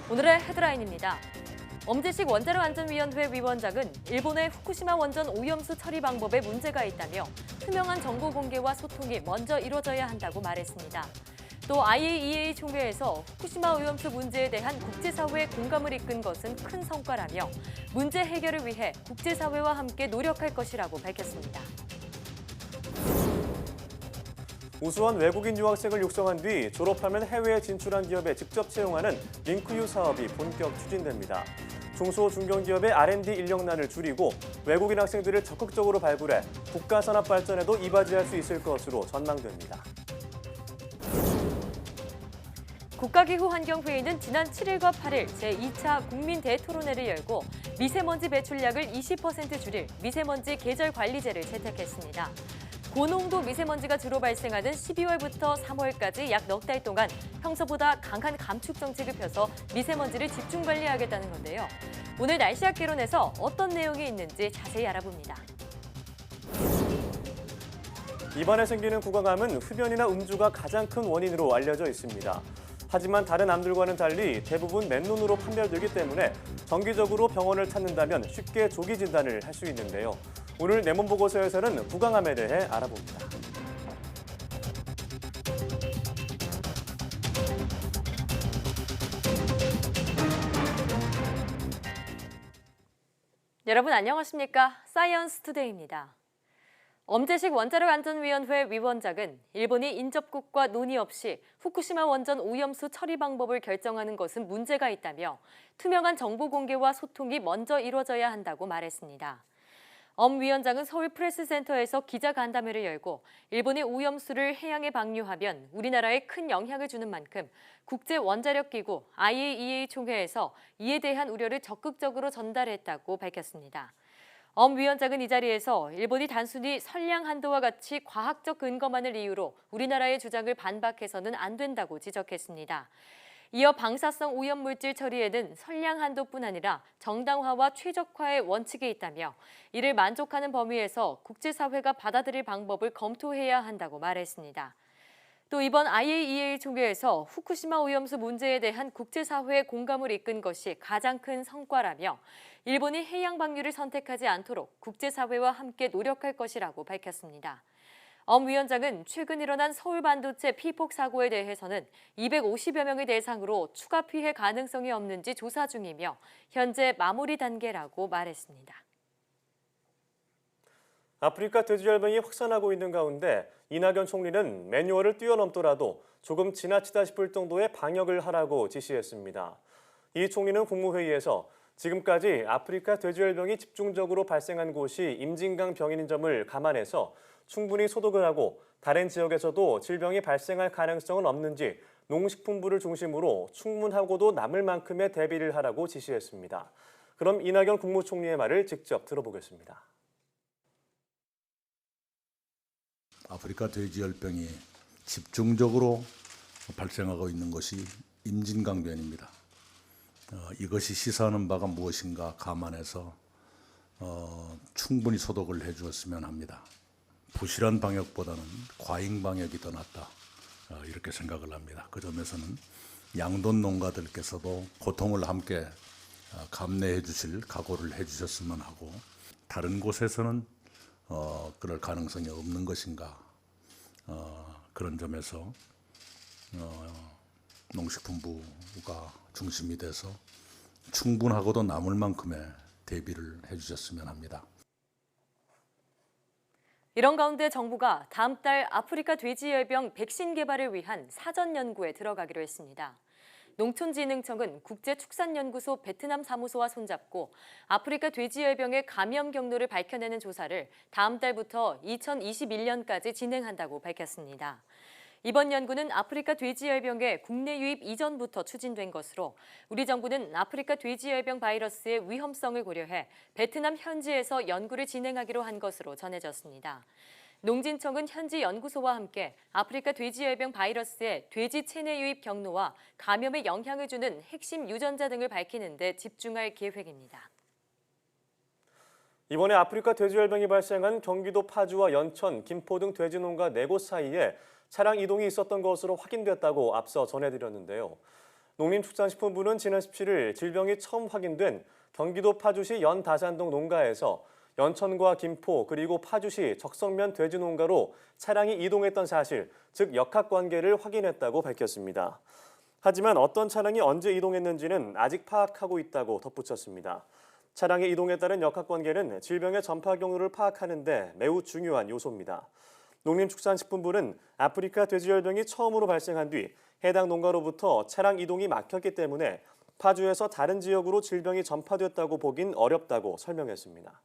오늘의 헤드라인입니다. 엄지식 원자력안전위원회 위원장은 일본의 후쿠시마 원전 오염수 처리 방법에 문제가 있다며 투명한 정보 공개와 소통이 먼저 이루어져야 한다고 말했습니다. 또 IAEA 총회에서 후쿠시마 오염수 문제에 대한 국제사회의 공감을 이끈 것은 큰 성과라며 문제 해결을 위해 국제사회와 함께 노력할 것이라고 밝혔습니다. 우수한 외국인 유학생을 육성한 뒤 졸업하면 해외에 진출한 기업에 직접 채용하는 링크유 사업이 본격 추진됩니다. 중소 중견기업의 R&D 인력난을 줄이고 외국인 학생들을 적극적으로 발굴해 국가 산업 발전에도 이바지할 수 있을 것으로 전망됩니다. 국가기후환경회의는 지난 7일과 8일 제2차 국민 대토론회를 열고 미세먼지 배출량을 20% 줄일 미세먼지 계절관리제를 채택했습니다. 고농도 미세먼지가 주로 발생하는 12월부터 3월까지 약 넉 달 동안 평소보다 강한 감축 정책을 펴서 미세먼지를 집중 관리하겠다는 건데요. 오늘 날씨학 개론에서 어떤 내용이 있는지 자세히 알아봅니다. 입안에 생기는 구강암은 흡연이나 음주가 가장 큰 원인으로 알려져 있습니다. 하지만 다른 암들과는 달리 대부분 맨눈으로 판별되기 때문에 정기적으로 병원을 찾는다면 쉽게 조기 진단을 할 수 있는데요. 오늘 내 몸 보고서에서는 구강암에 대해 알아봅니다. 여러분 안녕하십니까? 사이언스 투데이입니다. 엄재식 원자력안전위원회 위원장은 일본이 인접국과 논의 없이 후쿠시마 원전 오염수 처리 방법을 결정하는 것은 문제가 있다며 투명한 정보 공개와 소통이 먼저 이루어져야 한다고 말했습니다. 엄 위원장은 서울 프레스센터에서 기자간담회를 열고 일본의 오염수를 해양에 방류하면 우리나라에 큰 영향을 주는 만큼 국제원자력기구 IAEA 총회에서 이에 대한 우려를 적극적으로 전달했다고 밝혔습니다. 엄 위원장은 이 자리에서 일본이 단순히 선량 한도와 같이 과학적 근거만을 이유로 우리나라의 주장을 반박해서는 안 된다고 지적했습니다. 이어 방사성 오염물질 처리에는 선량 한도뿐 아니라 정당화와 최적화의 원칙이 있다며 이를 만족하는 범위에서 국제사회가 받아들일 방법을 검토해야 한다고 말했습니다. 또 이번 IAEA 총회에서 후쿠시마 오염수 문제에 대한 국제사회의 공감을 이끈 것이 가장 큰 성과라며 일본이 해양 방류를 선택하지 않도록 국제사회와 함께 노력할 것이라고 밝혔습니다. 엄 위원장은 최근 일어난 서울 반도체 피폭 사고에 대해서는 250여 명의 대상으로 추가 피해 가능성이 없는지 조사 중이며 현재 마무리 단계라고 말했습니다. 아프리카 돼지열병이 확산하고 있는 가운데 이낙연 총리는 매뉴얼을 뛰어넘더라도 조금 지나치다 싶을 정도의 방역을 하라고 지시했습니다. 이 총리는 국무회의에서 지금까지 아프리카 돼지열병이 집중적으로 발생한 곳이 임진강 병인인 점을 감안해서 충분히 소독을 하고 다른 지역에서도 질병이 발생할 가능성은 없는지 농식품부를 중심으로 충분하고도 남을 만큼의 대비를 하라고 지시했습니다. 그럼 이낙연 국무총리의 말을 직접 들어보겠습니다. 아프리카 돼지열병이 집중적으로 발생하고 있는 것이 임진강변입니다. 이것이 시사하는 바가 무엇인가 감안해서 충분히 소독을 해주었으면 합니다. 부실한 방역보다는 과잉 방역이 더 낫다 이렇게 생각을 합니다. 그 점에서는 양돈 농가들께서도 고통을 함께 감내해 주실 각오를 해주셨으면 하고 다른 곳에서는 그럴 가능성이 없는 것인가 그런 점에서 농식품부가 중심이 돼서 충분하고도 남을 만큼의 대비를 해주셨으면 합니다. 이런 가운데 정부가 다음 달 아프리카 돼지열병 백신 개발을 위한 사전 연구에 들어가기로 했습니다. 농촌진흥청은 국제축산연구소 베트남 사무소와 손잡고 아프리카 돼지열병의 감염 경로를 밝혀내는 조사를 다음 달부터 2021년까지 진행한다고 밝혔습니다. 이번 연구는 아프리카 돼지열병의 국내 유입 이전부터 추진된 것으로 우리 정부는 아프리카 돼지열병 바이러스의 위험성을 고려해 베트남 현지에서 연구를 진행하기로 한 것으로 전해졌습니다. 농진청은 현지 연구소와 함께 아프리카 돼지열병 바이러스의 돼지 체내 유입 경로와 감염에 영향을 주는 핵심 유전자 등을 밝히는 데 집중할 계획입니다. 이번에 아프리카 돼지열병이 발생한 경기도 파주와 연천, 김포 등 돼지 농가 4곳 사이에 차량 이동이 있었던 것으로 확인됐다고 앞서 전해드렸는데요. 농림축산식품부는 지난 17일 질병이 처음 확인된 경기도 파주시 연다산동 농가에서 연천과 김포 그리고 파주시 적성면 돼지 농가로 차량이 이동했던 사실, 즉 역학관계를 확인했다고 밝혔습니다. 하지만 어떤 차량이 언제 이동했는지는 아직 파악하고 있다고 덧붙였습니다. 차량의 이동에 따른 역학관계는 질병의 전파 경로를 파악하는 데 매우 중요한 요소입니다. 농림축산식품부는 아프리카 돼지열병이 처음으로 발생한 뒤 해당 농가로부터 차량 이동이 막혔기 때문에 파주에서 다른 지역으로 질병이 전파됐다고 보긴 어렵다고 설명했습니다.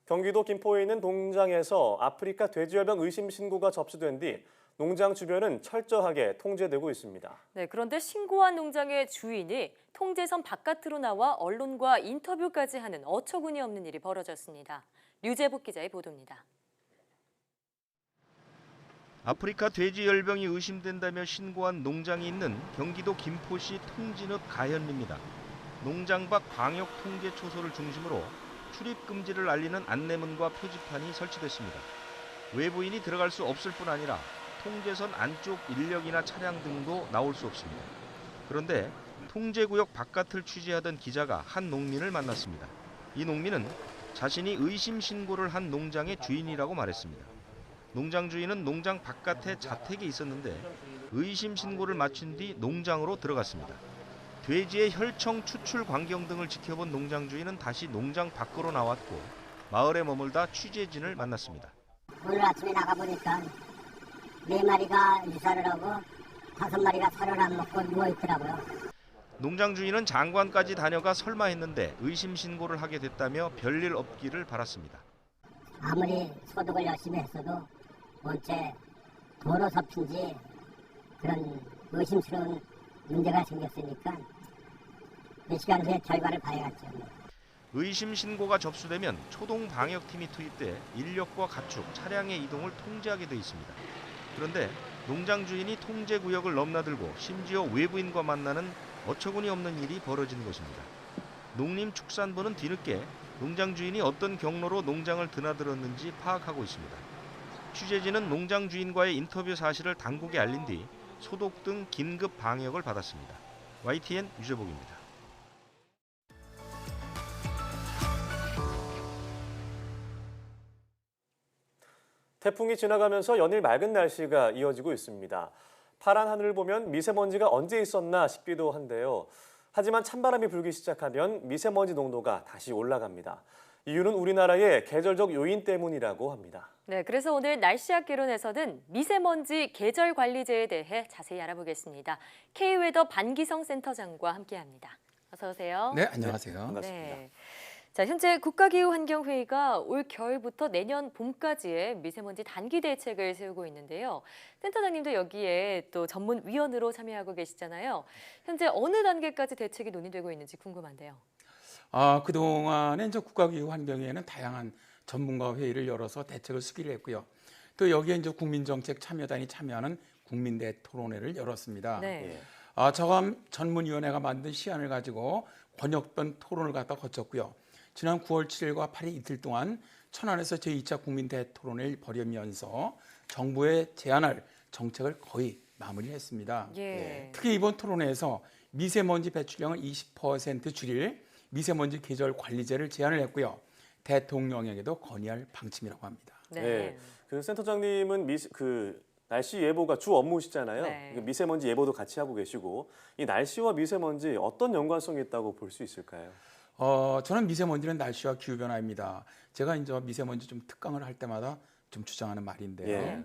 경기도 김포에 있는 농장에서 아프리카 돼지열병 의심 신고가 접수된 뒤 농장 주변은 철저하게 통제되고 있습니다. 네, 그런데 신고한 농장의 주인이 통제선 바깥으로 나와 언론과 인터뷰까지 하는 어처구니 없는 일이 벌어졌습니다. 류재복 기자의 보도입니다. 아프리카 돼지열병이 의심된다며 신고한 농장이 있는 경기도 김포시 통진읍 가현리입니다. 농장 밖 방역 통제 초소를 중심으로 출입 금지를 알리는 안내문과 표지판이 설치됐습니다. 외부인이 들어갈 수 없을 뿐 아니라 통제선 안쪽 인력이나 차량 등도 나올 수 없습니다. 그런데 통제구역 바깥을 취재하던 기자가 한 농민을 만났습니다. 이 농민은 자신이 의심 신고를 한 농장의 주인이라고 말했습니다. 농장 주인은 농장 바깥에 자택에 있었는데 의심 신고를 마친 뒤 농장으로 들어갔습니다. 돼지의 혈청 추출 광경 등을 지켜본 농장 주인은 다시 농장 밖으로 나왔고 마을에 머물다 취재진을 만났습니다. 오늘 아침에 나가보니까 4마리가 유사를 하고 5마리가 살을 안 먹고 누워있더라고요. 농장 주인은 장관까지 다녀가 설마 했는데 의심 신고를 하게 됐다며 별일 없기를 바랐습니다. 아무리 소독을 열심히 했어도 원체 도로 섭인지 그런 의심스러운 문제가 생겼으니까 몇 시간 후에 결과를 봐야겠죠. 의심 신고가 접수되면 초동 방역팀이 투입돼 인력과 가축, 차량의 이동을 통제하게 돼 있습니다. 그런데 농장 주인이 통제 구역을 넘나들고 심지어 외부인과 만나는 어처구니 없는 일이 벌어진 것입니다. 농림축산부는 뒤늦게 농장 주인이 어떤 경로로 농장을 드나들었는지 파악하고 있습니다. 취재진은 농장 주인과의 인터뷰 사실을 당국에 알린 뒤 소독 등 긴급 방역을 받았습니다. YTN 유재복입니다. 태풍이 지나가면서 연일 맑은 날씨가 이어지고 있습니다. 파란 하늘을 보면 미세먼지가 언제 있었나 싶기도 한데요. 하지만 찬바람이 불기 시작하면 미세먼지 농도가 다시 올라갑니다. 이유는 우리나라의 계절적 요인 때문이라고 합니다. 네, 그래서 오늘 날씨학개론에서는 미세먼지 계절 관리제에 대해 자세히 알아보겠습니다. K웨더 반기성 센터장과 함께합니다. 어서 오세요. 네, 안녕하세요. 반갑습니다. 네. 자, 현재 국가기후환경회의가 올 겨울부터 내년 봄까지의 미세먼지 단기 대책을 세우고 있는데요. 센터장님도 여기에 또 전문위원으로 참여하고 계시잖아요. 현재 어느 단계까지 대책이 논의되고 있는지 궁금한데요. 그동안에 이제 국가기후환경회의는 다양한 전문가 회의를 열어서 대책을 수기를 했고요. 또 여기에 이제 국민정책 참여단이 참여하는 국민대 토론회를 열었습니다. 네. 저감 전문위원회가 만든 시안을 가지고 권역별 토론을 갖다 거쳤고요. 지난 9월 7일과 8일 이틀 동안 천안에서 제2차 국민대 토론을 벌이면서 정부에 제안할 정책을 거의 마무리했습니다. 예. 특히 이번 토론회에서 미세먼지 배출량을 20% 줄일 미세먼지 계절 관리제를 제안을 했고요. 대통령에게도 건의할 방침이라고 합니다. 네. 그 센터장님은 날씨 예보가 주 업무시잖아요. 네. 미세먼지 예보도 같이 하고 계시고 이 날씨와 미세먼지 어떤 연관성이 있다고 볼 수 있을까요? 저는 미세먼지는 날씨와 기후 변화입니다. 제가 이제 미세먼지 좀 특강을 할 때마다 좀 주장하는 말인데요. 예.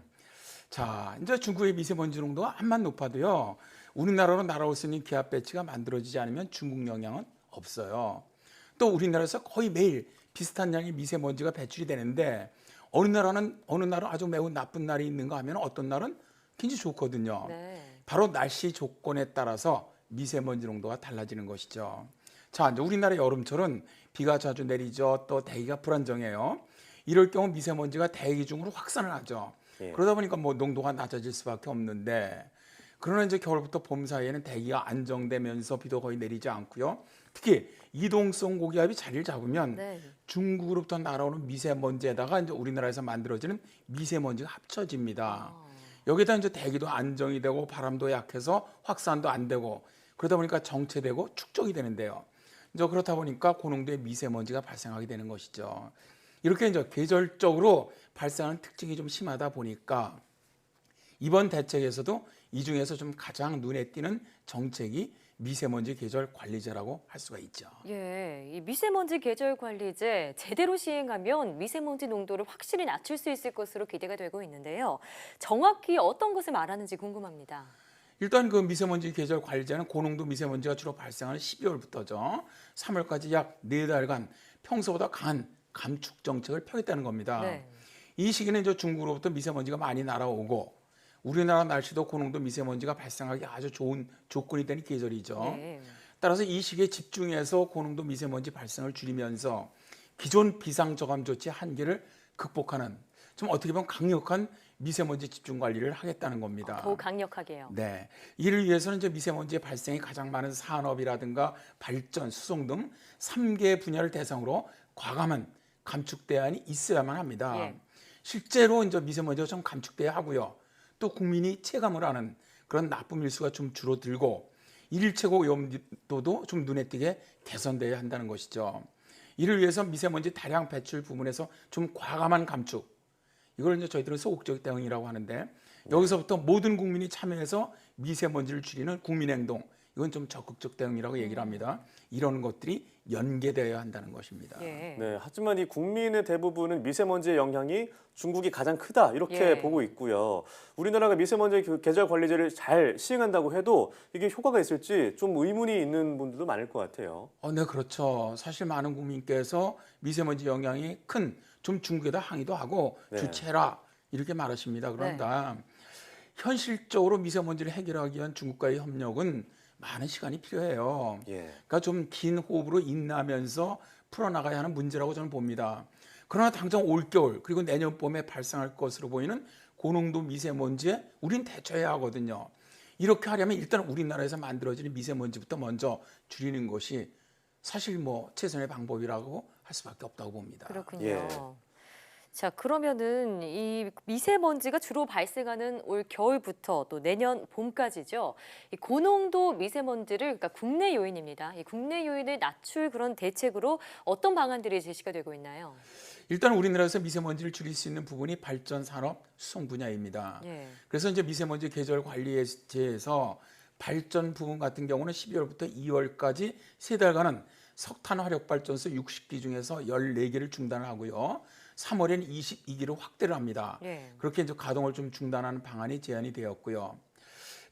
자, 이제 중국의 미세먼지 농도가 암만 높아도요. 우리나라로 날아올 수 있는 기압 배치가 만들어지지 않으면 중국 영향은 없어요. 또 우리나라에서 거의 매일 비슷한 양의 미세먼지가 배출이 되는데 어느 날은 아주 매우 나쁜 날이 있는가 하면 어떤 날은 굉장히 좋거든요. 네. 바로 날씨 조건에 따라서 미세먼지 농도가 달라지는 것이죠. 자, 이제 우리나라 여름철은 비가 자주 내리죠. 또 대기가 불안정해요. 이럴 경우 미세먼지가 대기 중으로 확산을 하죠. 예. 그러다 보니까 농도가 낮아질 수밖에 없는데 그러나 이제 겨울부터 봄 사이에는 대기가 안정되면서 비도 거의 내리지 않고요. 특히 이동성 고기압이 자리를 잡으면 네. 중국으로부터 날아오는 미세먼지에다가 이제 우리나라에서 만들어지는 미세먼지가 합쳐집니다. 여기다 이제 대기도 안정이 되고 바람도 약해서 확산도 안 되고 그러다 보니까 정체되고 축적이 되는데요. 이제 그렇다 보니까 고농도의 미세먼지가 발생하게 되는 것이죠. 이렇게 이제 계절적으로 발생하는 특징이 좀 심하다 보니까 이번 대책에서도 이 중에서 좀 가장 눈에 띄는 정책이 미세먼지 계절 관리제라고 할 수가 있죠. 예, 이 미세먼지 계절 관리제 제대로 시행하면 미세먼지 농도를 확실히 낮출 수 있을 것으로 기대가 되고 있는데요. 정확히 어떤 것을 말하는지 궁금합니다. 일단 그 미세먼지 계절 관리제는 고농도 미세먼지가 주로 발생하는 12월부터죠. 3월까지 약 4달간 평소보다 강한 감축 정책을 펴겠다는 겁니다. 네. 이 시기는 이제 중국으로부터 미세먼지가 많이 날아오고 우리나라 날씨도 고농도 미세먼지가 발생하기 아주 좋은 조건이 되는 계절이죠. 네. 따라서 이 시기에 집중해서 고농도 미세먼지 발생을 줄이면서 기존 비상저감 조치 한계를 극복하는 좀 어떻게 보면 강력한 미세먼지 집중 관리를 하겠다는 겁니다. 더욱 강력하게요. 네, 이를 위해서는 이제 미세먼지의 발생이 가장 많은 산업이라든가 발전, 수송 등 3개 분야를 대상으로 과감한 감축 대안이 있어야만 합니다. 예. 실제로 이제 미세먼지가 좀 감축돼야 하고요. 또 국민이 체감을 하는 그런 나쁨 일수가 좀 줄어들고 일일 최고 오염도도 좀 눈에 띄게 개선돼야 한다는 것이죠. 이를 위해서 미세먼지 다량 배출 부분에서 좀 과감한 감축, 이걸 이제 저희들은 소극적 대응이라고 하는데 여기서부터 모든 국민이 참여해서 미세먼지를 줄이는 국민행동, 이건 좀 적극적 대응이라고 얘기를 합니다. 이런 것들이 연계되어야 한다는 것입니다. 예. 네, 하지만 이 국민의 대부분은 미세먼지의 영향이 중국이 가장 크다 이렇게 예. 보고 있고요. 우리나라가 미세먼지 계절 관리제를 잘 시행한다고 해도 이게 효과가 있을지 좀 의문이 있는 분들도 많을 것 같아요. 네, 그렇죠. 사실 많은 국민께서 미세먼지 영향이 큰 좀 중국에다 항의도 하고 네. 주체라 이렇게 말하십니다. 그런다 현실적으로 미세먼지를 해결하기 위한 중국과의 협력은 많은 시간이 필요해요. 예. 그러니까 좀 긴 호흡으로 인내하면서 풀어나가야 하는 문제라고 저는 봅니다. 그러나 당장 올겨울 그리고 내년 봄에 발생할 것으로 보이는 고농도 미세먼지에 우린 대처해야 하거든요. 이렇게 하려면 일단 우리나라에서 만들어지는 미세먼지부터 먼저 줄이는 것이 사실 뭐 최선의 방법이라고 할 수밖에 없다고 봅니다. 그렇군요. 예. 자, 그러면은 이 미세먼지가 주로 발생하는 올 겨울부터 또 내년 봄까지죠. 이 고농도 미세먼지를 그러니까 국내 요인입니다. 이 국내 요인을 낮출 그런 대책으로 어떤 방안들이 제시가 되고 있나요? 일단 우리나라에서 미세먼지를 줄일 수 있는 부분이 발전 산업 수송 분야입니다. 예. 그래서 이제 미세먼지 계절 관리제에서 발전 부분 같은 경우는 12월부터 2월까지 3달간은 석탄 화력 발전소 60기 중에서 14개를 중단하고요. 3월에는 22기로 확대를 합니다. 예. 그렇게 이제 가동을 좀 중단하는 방안이 제안이 되었고요.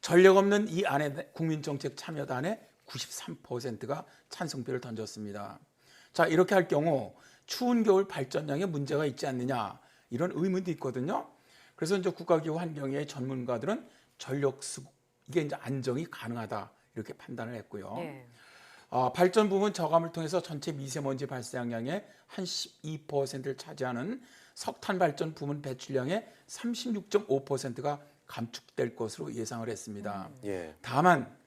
전력 없는 이 안에 국민정책 참여단의 93%가 찬성표를 던졌습니다. 자, 이렇게 할 경우 추운 겨울 발전량에 문제가 있지 않느냐 이런 의문도 있거든요. 그래서 이제 국가기후 환경의 전문가들은 전력 수급 이게 이제 안정이 가능하다 이렇게 판단을 했고요. 예. 발전 부분 저감을 통해서 전체 미세먼지 발생량의 한 12%를 차지하는 석탄 발전 부문 배출량의 36.5%가 감축될 것으로 예상을 했습니다. 예. 다만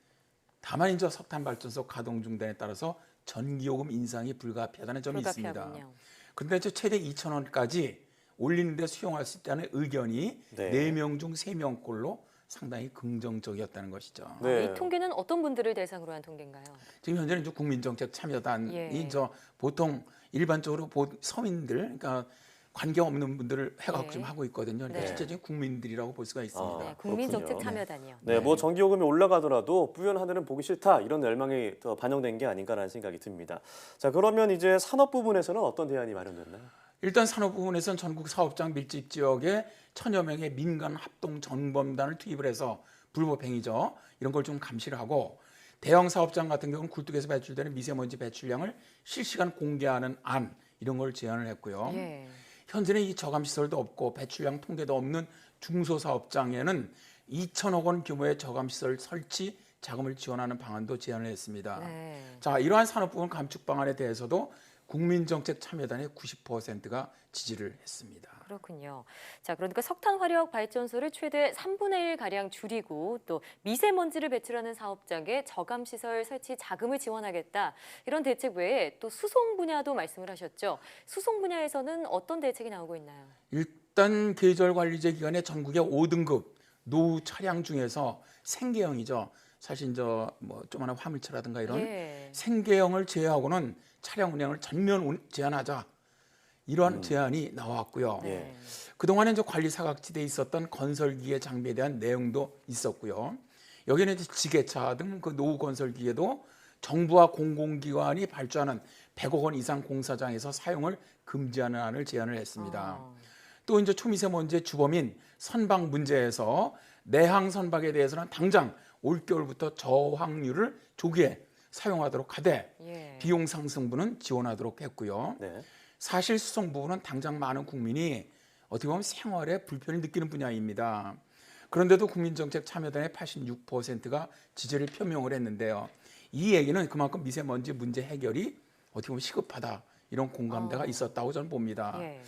이제 석탄 발전소 가동 중단에 따라서 전기요금 인상이 불가피하다는 점이 있습니다. 불가피하군요. 그런데 이제 최대 2,000원까지 올리는데 수용할 수 있다는 의견이 네. 4명 중 3명꼴로 상당히 긍정적이었다는 것이죠. 네. 이 통계는 어떤 분들을 대상으로 한 통계인가요? 지금 현재는 이제 국민정책 참여단이 예. 보통 일반적으로 서민들, 그러니까 관계 없는 분들을 해갖고 예. 좀 하고 있거든요. 그러니까 네. 실제적인 국민들이라고 볼 수가 있습니다. 아, 네, 국민정책 그렇군요. 참여단이요. 네, 뭐 전기요금이 올라가더라도 뿌연 하늘은 보기 싫다 이런 열망이 더 반영된 게 아닌가라는 생각이 듭니다. 자, 그러면 이제 산업 부분에서는 어떤 대안이 마련됐나요? 일단 산업 부분에서는 전국 사업장 밀집 지역에 1000여 명의 민간 합동 정범단을 투입을 해서 불법 행위죠. 이런 걸 좀 감시를 하고 대형 사업장 같은 경우는 굴뚝에서 배출되는 미세먼지 배출량을 실시간 공개하는 안 이런 걸 제안을 했고요. 예. 현재는 이 저감 시설도 없고 배출량 통계도 없는 중소사업장에는 2천억 원 규모의 저감 시설 설치 자금을 지원하는 방안도 제안을 했습니다. 네. 자, 이러한 산업 부분 감축 방안에 대해서도 국민정책 참여단의 90%가 지지를 했습니다. 그렇군요. 자, 그러니까 석탄 화력 발전소를 최대 3분의 1 가량 줄이고 또 미세먼지를 배출하는 사업장에 저감 시설 설치 자금을 지원하겠다. 이런 대책 외에 또 수송 분야도 말씀을 하셨죠. 수송 분야에서는 어떤 대책이 나오고 있나요? 일단 계절 관리제 기간에 전국에 5등급 노후 차량 중에서 생계형이죠. 사실 뭐 조그마한 화물차라든가 이런 예. 생계형을 제외하고는 차량 운행을 전면 제한하자 이러한 제안이 나왔고요. 예. 그동안에 관리 사각지대에 있었던 건설기계 장비에 대한 내용도 있었고요. 여기는 지게차 등 그 노후 건설기계도 정부와 공공기관이 발주하는 100억 원 이상 공사장에서 사용을 금지하는 안을 제안을 했습니다. 또 초미세먼지의 주범인 선박 문제에서 내항 선박에 대해서는 당장 올겨울부터 저항률을 조기에 사용하도록 하되 예. 비용 상승분은 지원하도록 했고요. 네. 사실 수송 부분은 당장 많은 국민이 어떻게 보면 생활에 불편을 느끼는 분야입니다. 그런데도 국민정책 참여단의 86%가 지지를 표명을 했는데요. 이 얘기는 그만큼 미세먼지 문제 해결이 어떻게 보면 시급하다 이런 공감대가 있었다고 저는 봅니다. 예.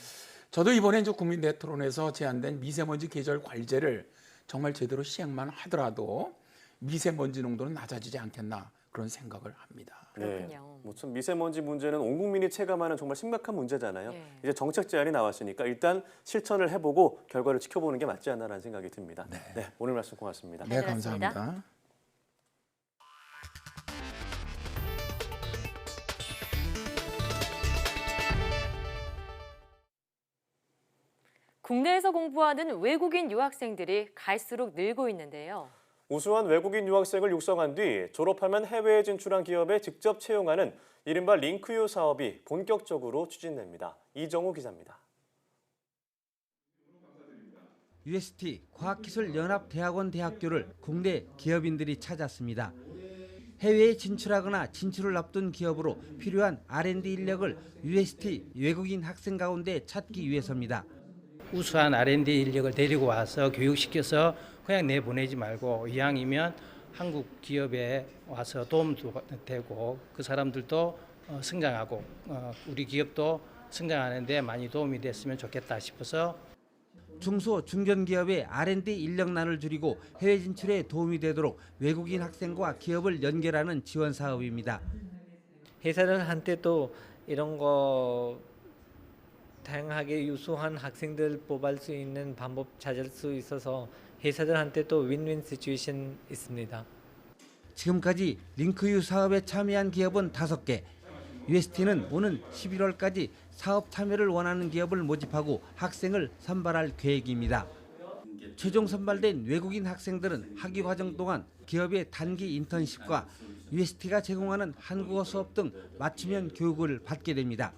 저도 이번에 국민 대토론에서 제안된 미세먼지 계절 관리제를 정말 제대로 시행만 하더라도 미세먼지 농도는 낮아지지 않겠나 그런 생각을 합니다. 그렇군요. 참 미세먼지 문제는 온 국민이 체감하는 정말 심각한 문제잖아요. 예. 이제 정책 제안이 나왔으니까 일단 실천을 해보고 결과를 지켜보는 게 맞지 않나라는 생각이 듭니다. 네, 오늘 말씀 고맙습니다. 네, 잘 들었습니다. 감사합니다. 국내에서 공부하는 외국인 유학생들이 갈수록 늘고 있는데요. 우수한 외국인 유학생을 육성한 뒤 졸업하면 해외에 진출한 기업에 직접 채용하는 이른바 링크유 사업이 본격적으로 추진됩니다. 이정우 기자입니다. UST 과학기술연합대학원 대학교를 국내 기업인들이 찾았습니다. 해외에 진출하거나 진출을 앞둔 기업으로 필요한 R&D 인력을 UST 외국인 학생 가운데 찾기 위해서입니다. 우수한 R&D 인력을 데리고 와서 교육시켜서 그냥 내보내지 말고 이왕이면 한국 기업에 와서 도움도 되고 그 사람들도 성장하고 우리 기업도 성장하는 데 많이 도움이 됐으면 좋겠다 싶어서 중소 중견기업의 R&D 인력난을 줄이고 해외 진출에 도움이 되도록 외국인 학생과 기업을 연결하는 지원 사업입니다. 회사들한테도 이런 거 다양하게 유수한 학생들 뽑을 수 있는 방법 찾을 수 있어서 회사들한테도 윈윈 시츄에이션 있습니다. 지금까지 링크유 사업에 참여한 기업은 5개. UST는 오는 11월까지 사업 참여를 원하는 기업을 모집하고 학생을 선발할 계획입니다. 최종 선발된 외국인 학생들은 학위 과정 동안 기업의 단기 인턴십과 UST가 제공하는 한국어 수업 등 맞춤형 교육을 받게 됩니다.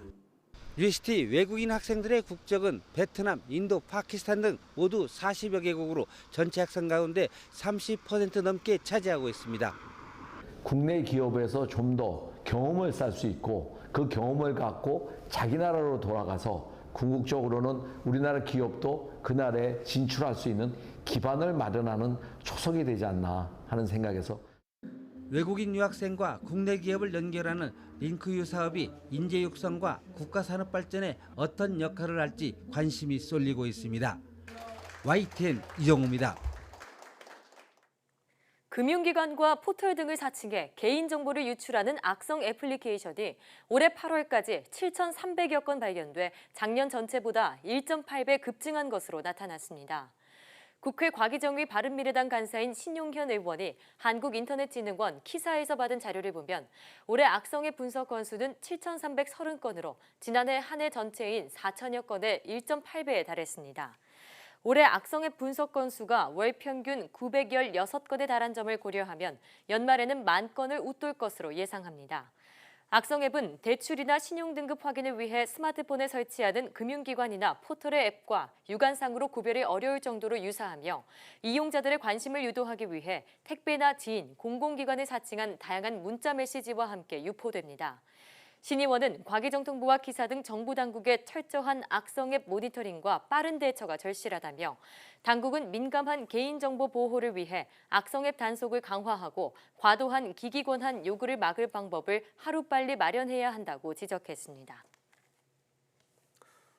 UST 외국인 학생들의 국적은 베트남, 인도, 파키스탄 등 모두 40여 개국으로 전체 학생 가운데 30% 넘게 차지하고 있습니다. 국내 기업에서 좀 더 경험을 쌓을 수 있고 그 경험을 갖고 자기 나라로 돌아가서 궁극적으로는 우리나라 기업도 그 나라에 진출할 수 있는 기반을 마련하는 초석이 되지 않나 하는 생각에서 외국인 유학생과 국내 기업을 연결하는 링크유 사업이 인재 육성과 국가 산업 발전에 어떤 역할을 할지 관심이 쏠리고 있습니다. YTN 이정우입니다. 금융기관과 포털 등을 사칭해 개인정보를 유출하는 악성 애플리케이션이 올해 8월까지 7,300여 건 발견돼 작년 전체보다 1.8배 급증한 것으로 나타났습니다. 국회 과기정의 바른미래당 간사인 신용현 의원이 한국인터넷진흥원 키사에서 받은 자료를 보면 올해 악성의 분석 건수는 7,330건으로 지난해 한 해 전체인 4천여 건의 1.8배에 달했습니다. 올해 악성의 분석 건수가 월 평균 916건에 달한 점을 고려하면 연말에는 10,000건을 웃돌 것으로 예상합니다. 악성앱은 대출이나 신용등급 확인을 위해 스마트폰에 설치하는 금융기관이나 포털의 앱과 유관상으로 구별이 어려울 정도로 유사하며 이용자들의 관심을 유도하기 위해 택배나 지인, 공공기관을 사칭한 다양한 문자 메시지와 함께 유포됩니다. 신 의원은 과기정통부와 기사 등 정부 당국의 철저한 악성앱 모니터링과 빠른 대처가 절실하다며 당국은 민감한 개인정보 보호를 위해 악성앱 단속을 강화하고 과도한 기기 권한 요구를 막을 방법을 하루빨리 마련해야 한다고 지적했습니다.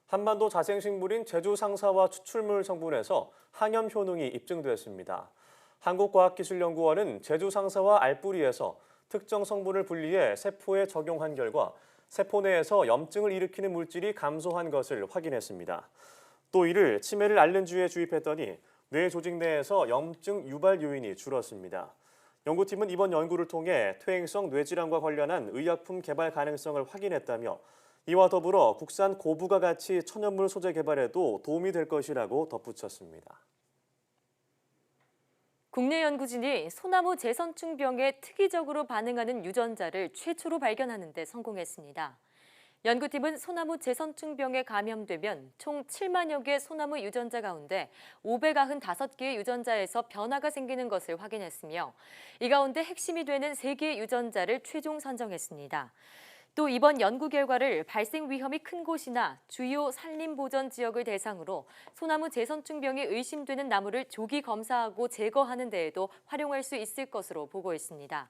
한반도 자생식물인 제주 상사화 추출물 성분에서 항염 효능이 입증됐습니다. 한국과학기술연구원은 제주 상사화 알뿌리에서 특정 성분을 분리해 세포에 적용한 결과 세포 내에서 염증을 일으키는 물질이 감소한 것을 확인했습니다. 또 이를 치매를 앓는 쥐에 주입했더니 뇌 조직 내에서 염증 유발 요인이 줄었습니다. 연구팀은 이번 연구를 통해 퇴행성 뇌질환과 관련한 의약품 개발 가능성을 확인했다며 이와 더불어 국산 고부가 가치 천연물 소재 개발에도 도움이 될 것이라고 덧붙였습니다. 국내 연구진이 소나무 재선충병에 특이적으로 반응하는 유전자를 최초로 발견하는 데 성공했습니다. 연구팀은 소나무 재선충병에 감염되면 총 7만여 개 소나무 유전자 가운데 595개의 유전자에서 변화가 생기는 것을 확인했으며 이 가운데 핵심이 되는 3개의 유전자를 최종 선정했습니다. 또 이번 연구 결과를 발생 위험이 큰 곳이나 주요 산림보전 지역을 대상으로 소나무 재선충병이 의심되는 나무를 조기 검사하고 제거하는 데에도 활용할 수 있을 것으로 보고 있습니다.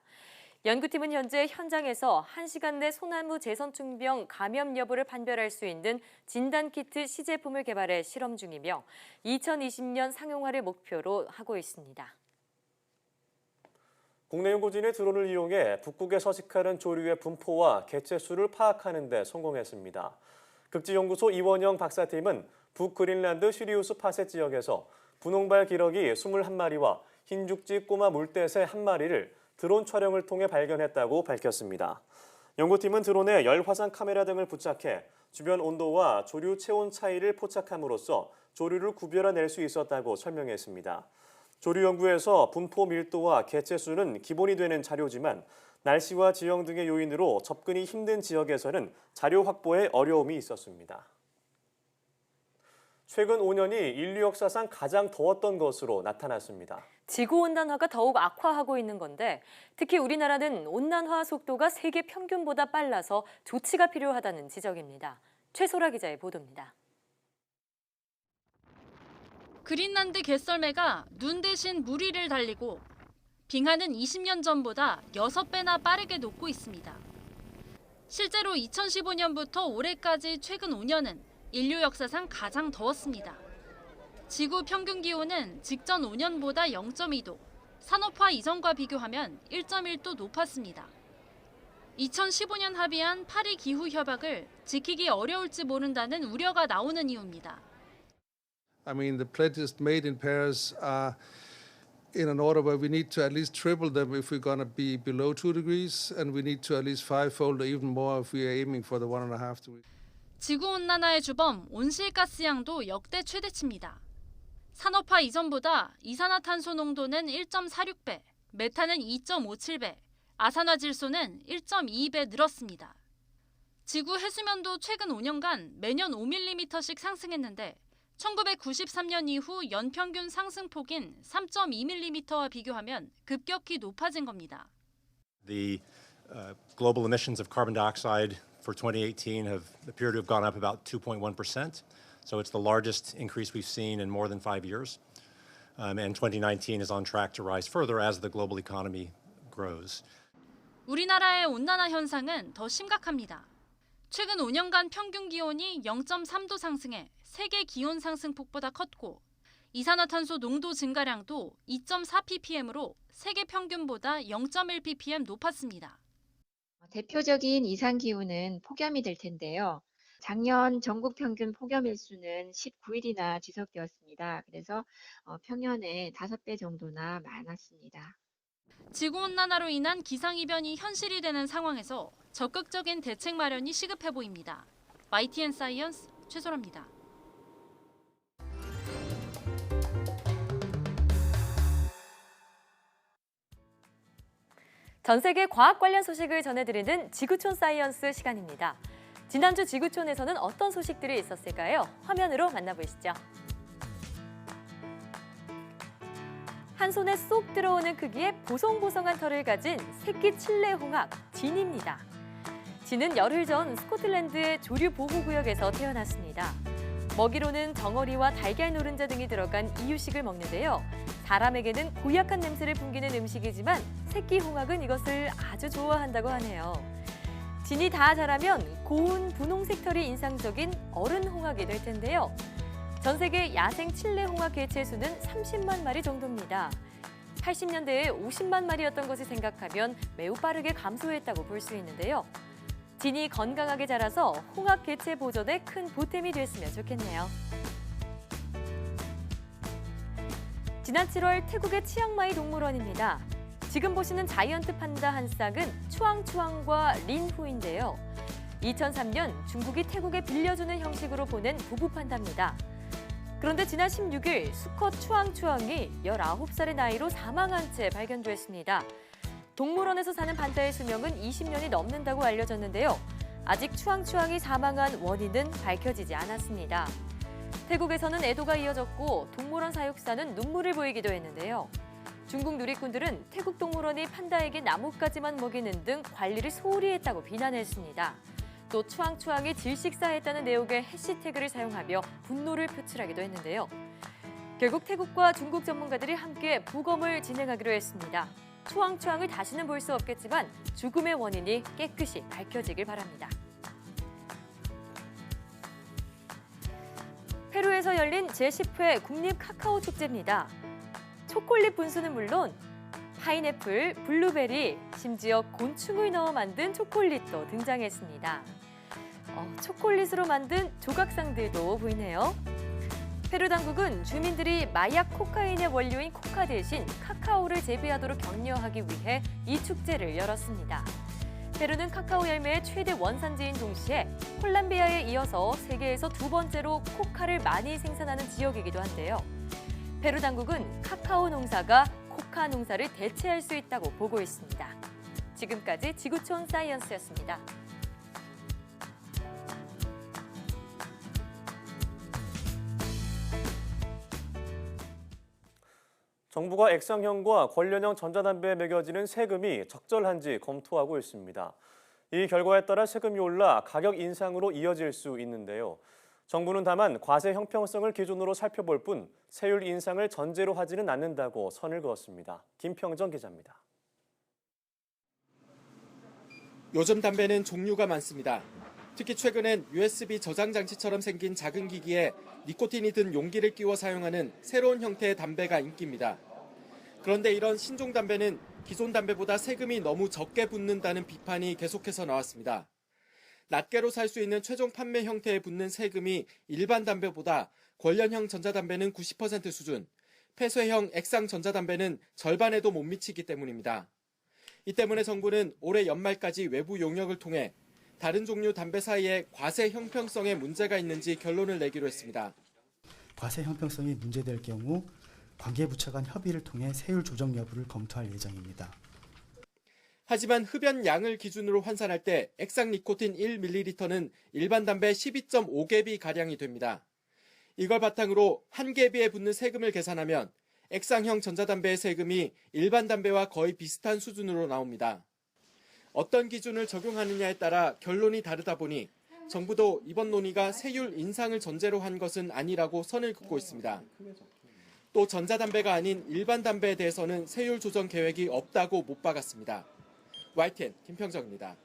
연구팀은 현재 현장에서 1시간 내 소나무 재선충병 감염 여부를 판별할 수 있는 진단키트 시제품을 개발해 실험 중이며 2020년 상용화를 목표로 하고 있습니다. 국내 연구진의 드론을 이용해 북극에 서식하는 조류의 분포와 개체수를 파악하는 데 성공했습니다. 극지연구소 이원영 박사팀은 북그린란드 시리우스 파셋 지역에서 분홍발 기러기 21마리와 흰죽지 꼬마 물대새 1마리를 드론 촬영을 통해 발견했다고 밝혔습니다. 연구팀은 드론에 열화상 카메라 등을 부착해 주변 온도와 조류 체온 차이를 포착함으로써 조류를 구별해낼 수 있었다고 설명했습니다. 조류 연구에서 분포 밀도와 개체수는 기본이 되는 자료지만 날씨와 지형 등의 요인으로 접근이 힘든 지역에서는 자료 확보에 어려움이 있었습니다. 최근 5년이 인류 역사상 가장 더웠던 것으로 나타났습니다. 지구온난화가 더욱 악화하고 있는 건데 특히 우리나라는 온난화 속도가 세계 평균보다 빨라서 조치가 필요하다는 지적입니다. 최소라 기자의 보도입니다. 그린란드 개썰매가 눈 대신 물 위를 달리고 빙하는 20년 전보다 6배나 빠르게 녹고 있습니다. 실제로 2015년부터 올해까지 최근 5년은 인류 역사상 가장 더웠습니다. 지구 평균 기온은 직전 5년보다 0.2도, 산업화 이전과 비교하면 1.1도 높았습니다. 2015년 합의한 파리 기후 협약을 지키기 어려울지 모른다는 우려가 나오는 이유입니다. I mean, the pledges made in Paris are in an order where we need to at least triple them if we're going to be below 2 degrees, and we need to at least fivefold or even more if we are aiming for the 1.5 degrees. 지구온난화의 주범 온실가스량도 역대 최대치입니다. 산업화 이전보다 이산화탄소 농도는 1.46배, 메탄은 2.57배, 아산화질소는 1.22배 늘었습니다. 지구 해수면도 최근 5년간 매년 5mm씩 상승했는데 1993년 이후 연평균 상승폭인 3.2mm와 비교하면 급격히 높아진 겁니다. The global emissions of carbon dioxide for 2018 appear to have gone up about 2.1%. So it's the largest increase we've seen in more than 5 years. And 2019 is on track to rise further as the global economy grows. 우리나라의 온난화 현상은 더 심각합니다. 최근 5년간 평균 기온이 0.3도 상승해 세계 기온 상승폭보다 컸고 이산화탄소 농도 증가량도 2.4ppm으로 세계 평균보다 0.1ppm 높았습니다. 대표적인 이상 기후는 폭염이 될 텐데요. 작년 전국 평균 폭염 일수는 19일이나 지속되었습니다. 그래서 평년의 5배 정도나 많았습니다. 지구온난화로 인한 기상이변이 현실이 되는 상황에서 적극적인 대책 마련이 시급해 보입니다. YTN 사이언스 최소라입니다. 전 세계 과학 관련 소식을 전해드리는 지구촌 사이언스 시간입니다. 지난주 지구촌에서는 어떤 소식들이 있었을까요? 화면으로 만나보시죠. 한 손에 쏙 들어오는 크기의 보송보송한 털을 가진 새끼 칠레홍학 진입니다. 진은 열흘 전 스코틀랜드의 조류 보호구역에서 태어났습니다. 먹이로는 덩어리와 달걀 노른자 등이 들어간 이유식을 먹는데요. 사람에게는 고약한 냄새를 풍기는 음식이지만 새끼 홍학은 이것을 아주 좋아한다고 하네요. 진이 다 자라면 고운 분홍색 털이 인상적인 어른 홍학이 될 텐데요. 전 세계 야생 칠레 홍학 개체 수는 30만 마리 정도입니다. 80년대에 50만 마리였던 것을 생각하면 매우 빠르게 감소했다고 볼 수 있는데요. 진이 건강하게 자라서 홍학 개체 보존에 큰 보탬이 됐으면 좋겠네요. 지난 7월 태국의 치앙마이 동물원입니다. 지금 보시는 자이언트 판다 한 쌍은 추앙추앙과 린후인데요. 2003년 중국이 태국에 빌려주는 형식으로 보낸 부부 판다입니다. 그런데 지난 16일 수컷 추앙추앙이 19살의 나이로 사망한 채 발견됐습니다. 동물원에서 사는 판다의 수명은 20년이 넘는다고 알려졌는데요. 아직 추앙추앙이 사망한 원인은 밝혀지지 않았습니다. 태국에서는 애도가 이어졌고 동물원 사육사는 눈물을 보이기도 했는데요. 중국 누리꾼들은 태국 동물원이 판다에게 나뭇가지만 먹이는 등 관리를 소홀히 했다고 비난했습니다. 또 추앙추앙이 질식사했다는 내용의 해시태그를 사용하며 분노를 표출하기도 했는데요. 결국 태국과 중국 전문가들이 함께 부검을 진행하기로 했습니다. 추앙추앙을 다시는 볼 수 없겠지만 죽음의 원인이 깨끗이 밝혀지길 바랍니다. 페루에서 열린 제10회 국립 카카오 축제입니다. 초콜릿 분수는 물론 파인애플, 블루베리, 심지어 곤충을 넣어 만든 초콜릿도 등장했습니다. 초콜릿으로 만든 조각상들도 보이네요. 페루 당국은 주민들이 마약 코카인의 원료인 코카 대신 카카오를 재배하도록 격려하기 위해 이 축제를 열었습니다. 페루는 카카오 열매의 최대 원산지인 동시에 콜롬비아에 이어서 세계에서 두 번째로 코카를 많이 생산하는 지역이기도 한데요. 페루 당국은 카카오 농사가 코카 농사를 대체할 수 있다고 보고 있습니다. 지금까지 지구촌 사이언스였습니다. 정부가 액상형과 관련형 전자담배에 매겨지는 세금이 적절한지 검토하고 있습니다. 이 결과에 따라 세금이 올라 가격 인상으로 이어질 수 있는데요. 정부는 다만 과세 형평성을 기준으로 살펴볼 뿐 세율 인상을 전제로 하지는 않는다고 선을 그었습니다. 김평정 기자입니다. 요즘 담배는 종류가 많습니다. 특히 최근엔 USB 저장 장치처럼 생긴 작은 기기에 니코틴이 든 용기를 끼워 사용하는 새로운 형태의 담배가 인기입니다. 그런데 이런 신종 담배는 기존 담배보다 세금이 너무 적게 붙는다는 비판이 계속해서 나왔습니다. 낱개로 살 수 있는 최종 판매 형태에 붙는 세금이 일반 담배보다 관련형 전자담배는 90% 수준, 폐쇄형 액상 전자담배는 절반에도 못 미치기 때문입니다. 이 때문에 정부는 올해 연말까지 외부 용역을 통해 다른 종류 담배 사이에 과세 형평성에 문제가 있는지 결론을 내기로 했습니다. 과세 형평성이 문제될 경우 관계부처 간 협의를 통해 세율 조정 여부를 검토할 예정입니다. 하지만 흡연 양을 기준으로 환산할 때 액상 니코틴 1ml는 일반 담배 12.5개비 가량이 됩니다. 이걸 바탕으로 한 개비에 붙는 세금을 계산하면 액상형 전자담배의 세금이 일반 담배와 거의 비슷한 수준으로 나옵니다. 어떤 기준을 적용하느냐에 따라 결론이 다르다 보니 정부도 이번 논의가 세율 인상을 전제로 한 것은 아니라고 선을 긋고 있습니다. 또 전자담배가 아닌 일반 담배에 대해서는 세율 조정 계획이 없다고 못 박았습니다. YTN 김평정입니다.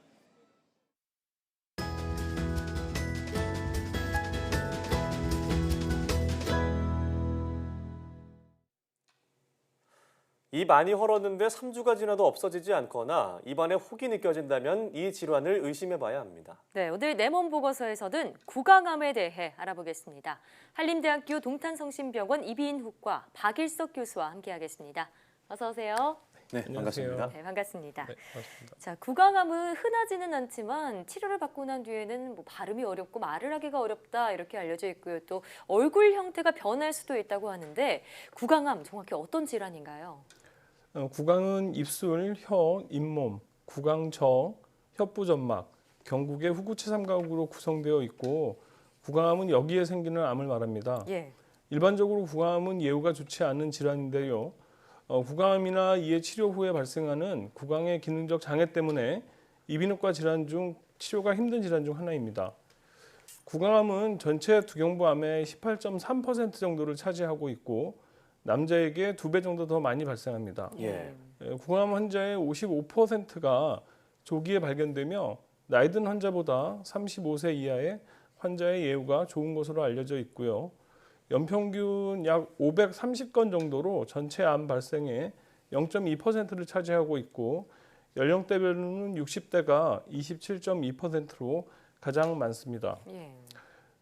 입 많이 헐었는데 3주가 지나도 없어지지 않거나 입안에 혹이 느껴진다면 이 질환을 의심해봐야 합니다. 네, 오늘 내 몸 보고서에서는 구강암에 대해 알아보겠습니다. 한림대학교 동탄성심병원 이비인후과 박일석 교수와 함께하겠습니다. 어서 오세요. 네, 반갑습니다. 네, 반갑습니다. 네, 반갑습니다. 자, 구강암은 흔하지는 않지만 치료를 받고 난 뒤에는 발음이 어렵고 말을 하기가 어렵다 이렇게 알려져 있고요. 또 얼굴 형태가 변할 수도 있다고 하는데 구강암 정확히 어떤 질환인가요? 구강은 입술, 혀, 잇몸, 구강저, 혀부점막, 경국의 후구체 삼각으로 구성되어 있고 구강암은 여기에 생기는 암을 말합니다. 예. 일반적으로 구강암은 예후가 좋지 않은 질환인데요. 구강암이나 이의 치료 후에 발생하는 구강의 기능적 장애 때문에 이비인후과 질환 중 치료가 힘든 질환 중 하나입니다. 구강암은 전체 두경부암의 18.3% 정도를 차지하고 있고 남자에게 2배 정도 더 많이 발생합니다. 예. 구강암 환자의 55%가 조기에 발견되며 나이 든 환자보다 35세 이하의 환자의 예후가 좋은 것으로 알려져 있고요. 연평균 약 530건 정도로 전체 암 발생의 0.2%를 차지하고 있고 연령대별로는 60대가 27.2%로 가장 많습니다. 예.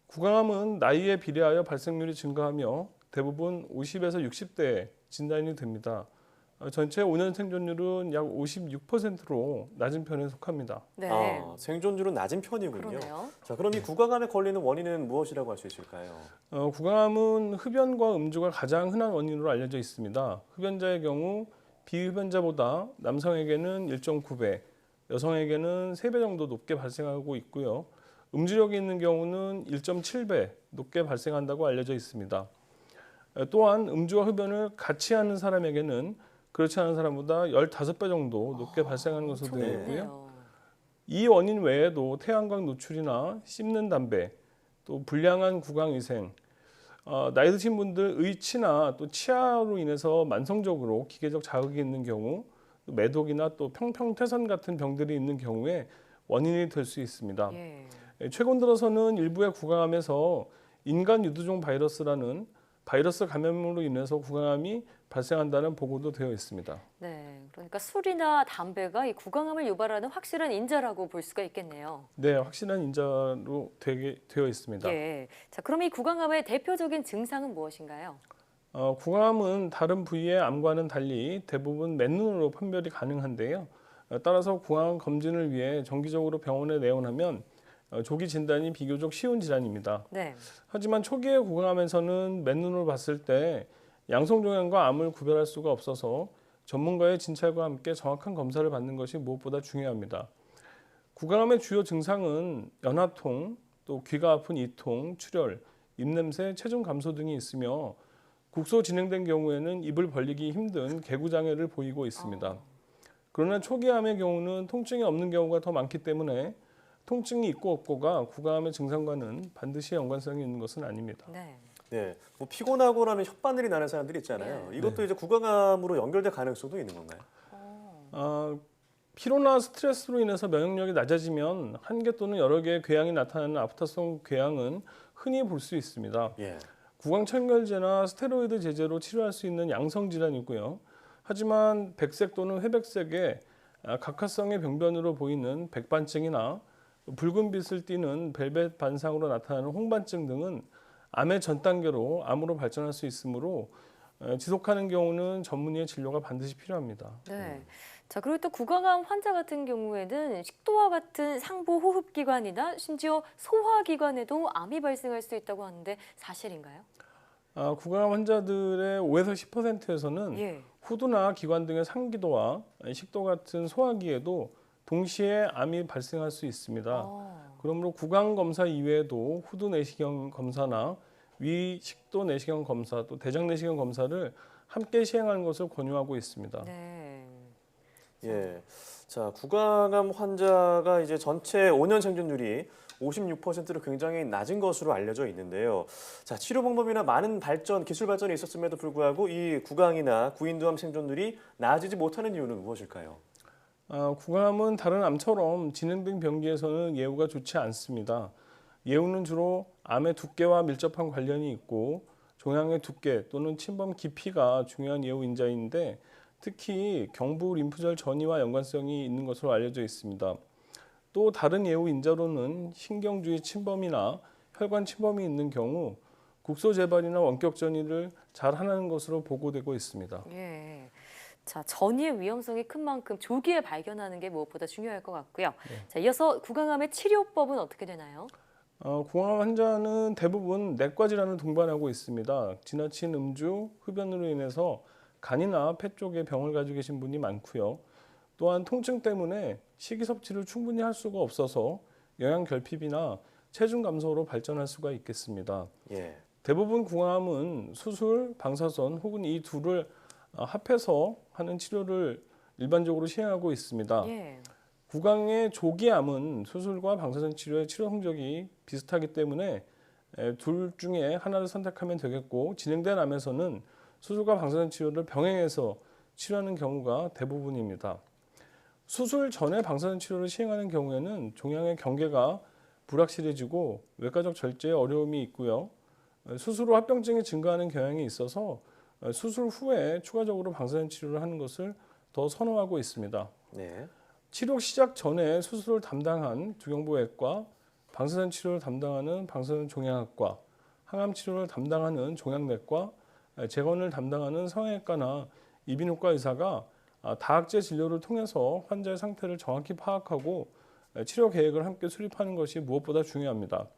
구강암은 나이에 비례하여 발생률이 증가하며 대부분 50에서 60대 진단이 됩니다. 전체 5년 생존율은 약 56%로 낮은 편에 속합니다. 네. 아, 생존율은 낮은 편이군요. 그러네요. 자, 그럼 이 구강암에 걸리는 원인은 무엇이라고 할 수 있을까요? 구강암은 흡연과 음주가 가장 흔한 원인으로 알려져 있습니다. 흡연자의 경우 비흡연자보다 남성에게는 1.9배, 여성에게는 3배 정도 높게 발생하고 있고요. 음주력이 있는 경우는 1.7배 높게 발생한다고 알려져 있습니다. 또한 음주와 흡연을 같이 하는 사람에게는 그렇지 않은 사람보다 15배 정도 높게 발생하는 것으로 되어 있고요. 이 원인 외에도 태양광 노출이나 씹는 담배, 또 불량한 구강위생, 나이 드신 분들 의치나 또 치아로 인해서 만성적으로 기계적 자극이 있는 경우, 또 매독이나 또 평평퇴선 같은 병들이 있는 경우에 원인이 될 수 있습니다. 최근 들어서는 일부의 구강암에서 인간 유두종 바이러스라는 바이러스 감염으로 인해서 구강암이 발생한다는 보고도 되어 있습니다. 네, 그러니까 술이나 담배가 이 구강암을 유발하는 확실한 인자라고 볼 수가 있겠네요. 네, 확실한 인자로 되어 있습니다. 예. 자, 그럼 이 구강암의 대표적인 증상은 무엇인가요? 구강암은 다른 부위의 암과는 달리 대부분 맨눈으로 판별이 가능한데요. 따라서 구강암 검진을 위해 정기적으로 병원에 내원하면 조기 진단이 비교적 쉬운 질환입니다. 네. 하지만 초기의 구강암에서는 맨눈으로 봤을 때 양성종양과 암을 구별할 수가 없어서 전문가의 진찰과 함께 정확한 검사를 받는 것이 무엇보다 중요합니다. 구강암의 주요 증상은 연하통, 또 귀가 아픈 이통, 출혈, 입냄새, 체중 감소 등이 있으며 국소 진행된 경우에는 입을 벌리기 힘든 개구장애를 보이고 있습니다. 그러나 초기 암의 경우는 통증이 없는 경우가 더 많기 때문에 통증이 있고 없고가 구강암의 증상과는 반드시 연관성이 있는 것은 아닙니다. 네, 뭐 피곤하고 나면 혓바늘이 나는 사람들이 있잖아요. 이것도 이제 구강암으로 연결될 가능성도 있는 건가요? 피로나 스트레스로 인해서 면역력이 낮아지면 한 개 또는 여러 개의 궤양이 나타나는 아프타성 궤양은 흔히 볼 수 있습니다. 구강청결제나 스테로이드 제제로 치료할 수 있는 양성 질환이고요. 하지만 백색 또는 회백색의 각화성의 병변으로 보이는 백반증이나 붉은 빛을 띠는 벨벳 반상으로 나타나는 홍반증 등은 암의 전 단계로 암으로 발전할 수 있으므로 지속하는 경우는 전문의의 진료가 반드시 필요합니다. 네. 자, 그리고 또 구강암 환자 같은 경우에는 식도와 같은 상부 호흡기관이나 심지어 소화기관에도 암이 발생할 수 있다고 하는데 사실인가요? 구강암 환자들의 5에서 10%에서는 후두나 기관 등의 상기도와 식도 같은 소화기에도 동시에 암이 발생할 수 있습니다. 그러므로 구강 검사 이외에도 후두 내시경 검사나 위 식도 내시경 검사, 또 대장 내시경 검사를 함께 시행하는 것을 권유하고 있습니다. 예. 자, 구강암 환자가 이제 전체 5년 생존율이 56%로 굉장히 낮은 것으로 알려져 있는데요. 자, 치료 방법이나 많은 기술 발전이 있었음에도 불구하고 이 구강이나 구인두암 생존율이 나아지지 못하는 이유는 무엇일까요? 구강암은 다른 암처럼 진행된 병기에서는 예후가 좋지 않습니다. 예후는 주로 암의 두께와 밀접한 관련이 있고 종양의 두께 또는 침범 깊이가 중요한 예후 인자인데 특히 경부 림프절 전이와 연관성이 있는 것으로 알려져 있습니다. 또 다른 예후 인자로는 신경주의 침범이나 혈관 침범이 있는 경우 국소 재발이나 원격 전이를 잘 하는 것으로 보고되고 있습니다. 자, 전이의 위험성이 큰 만큼 조기에 발견하는 게 무엇보다 중요할 것 같고요. 자, 이어서 구강암의 치료법은 어떻게 되나요? 구강암 환자는 대부분 내과 질환을 동반하고 있습니다. 지나친 음주, 흡연으로 인해서 간이나 폐 쪽에 병을 가지고 계신 분이 많고요. 또한 통증 때문에 식이 섭취를 충분히 할 수가 없어서 영양 결핍이나 체중 감소로 발전할 수가 있겠습니다. 대부분 구강암은 수술, 방사선 혹은 이 둘을 합해서 하는 치료를 일반적으로 시행하고 있습니다. 구강의 조기암은 수술과 방사선 치료의 치료 성적이 비슷하기 때문에 둘 중에 하나를 선택하면 되겠고 진행된 암에서는 수술과 방사선 치료를 병행해서 치료하는 경우가 대부분입니다. 수술 전에 방사선 치료를 시행하는 경우에는 종양의 경계가 불확실해지고 외과적 절제에 어려움이 있고요. 수술 후 합병증이 증가하는 경향이 있어서 수술 후에 추가적으로 방사선 치료를 하는 것을 더 선호하고 있습니다. 치료 시작 전에 수술을 담당한 두경부외과, 방사선 치료를 담당하는 방사선 종양학과, 항암 치료를 담당하는 종양내과, 재건을 담당하는 성형외과나 이비인후과 의사가 다학제 진료를 통해서 환자의 상태를 정확히 파악하고 치료 계획을 함께 수립하는 것이 무엇보다 중요합니다.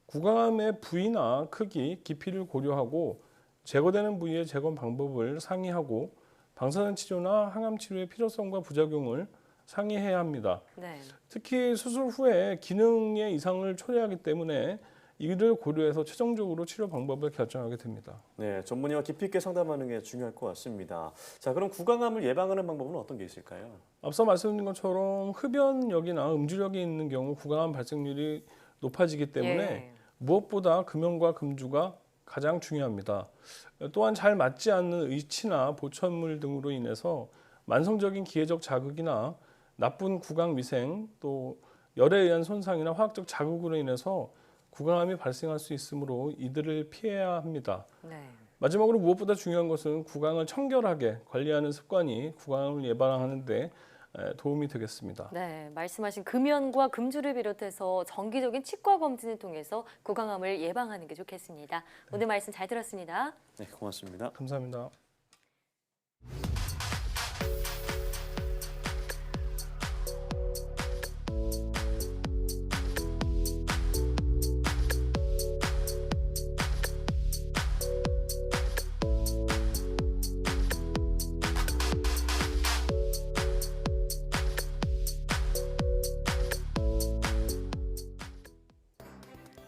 구강암의 부위나 크기, 깊이를 고려하고 제거되는 부위의 재건 방법을 상의하고 방사선 치료나 항암 치료의 필요성과 부작용을 상의해야 합니다. 네. 특히 수술 후에 기능의 이상을 초래하기 때문에 이를 고려해서 최종적으로 치료 방법을 결정하게 됩니다. 네, 전문의와 깊이 있게 상담하는 게 중요할 것 같습니다. 자, 그럼 구강암을 예방하는 방법은 어떤 게 있을까요? 앞서 말씀드린 것처럼 흡연력이나 음주력이 있는 경우 구강암 발생률이 높아지기 때문에 무엇보다 금연과 금주가 가장 중요합니다. 또한 잘 맞지 않는 의치나 보천물 등으로 인해서 만성적인 기회적 자극이나 나쁜 구강 위생, 또 열에 의한 손상이나 화학적 자극으로 인해서 구강암이 발생할 수 있으므로 이들을 피해야 합니다. 네. 마지막으로 무엇보다 중요한 것은 구강을 청결하게 관리하는 습관이 구강암을 예방하는 데 도움이 되겠습니다. 네, 말씀하신 금연과 금주를 비롯해서 정기적인 치과 검진을 통해서 구강암을 예방하는 게 좋겠습니다. 오늘 말씀 잘 들었습니다. 네, 고맙습니다. 감사합니다.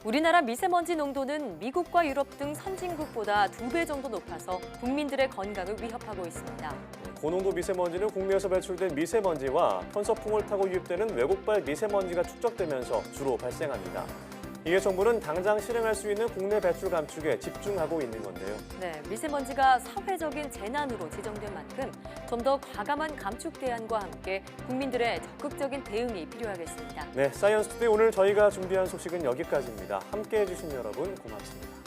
우리나라 미세먼지 농도는 미국과 유럽 등 선진국보다 2배 정도 높아서 국민들의 건강을 위협하고 있습니다. 고농도 미세먼지는 국내에서 배출된 미세먼지와 편서풍을 타고 유입되는 외국발 미세먼지가 축적되면서 주로 발생합니다. 이에 정부는 당장 실행할 수 있는 국내 배출 감축에 집중하고 있는 건데요. 네, 미세먼지가 사회적인 재난으로 지정된 만큼 좀 더 과감한 감축 대안과 함께 국민들의 적극적인 대응이 필요하겠습니다. 네, 사이언스 투데이 오늘 저희가 준비한 소식은 여기까지입니다. 함께해 주신 여러분 고맙습니다.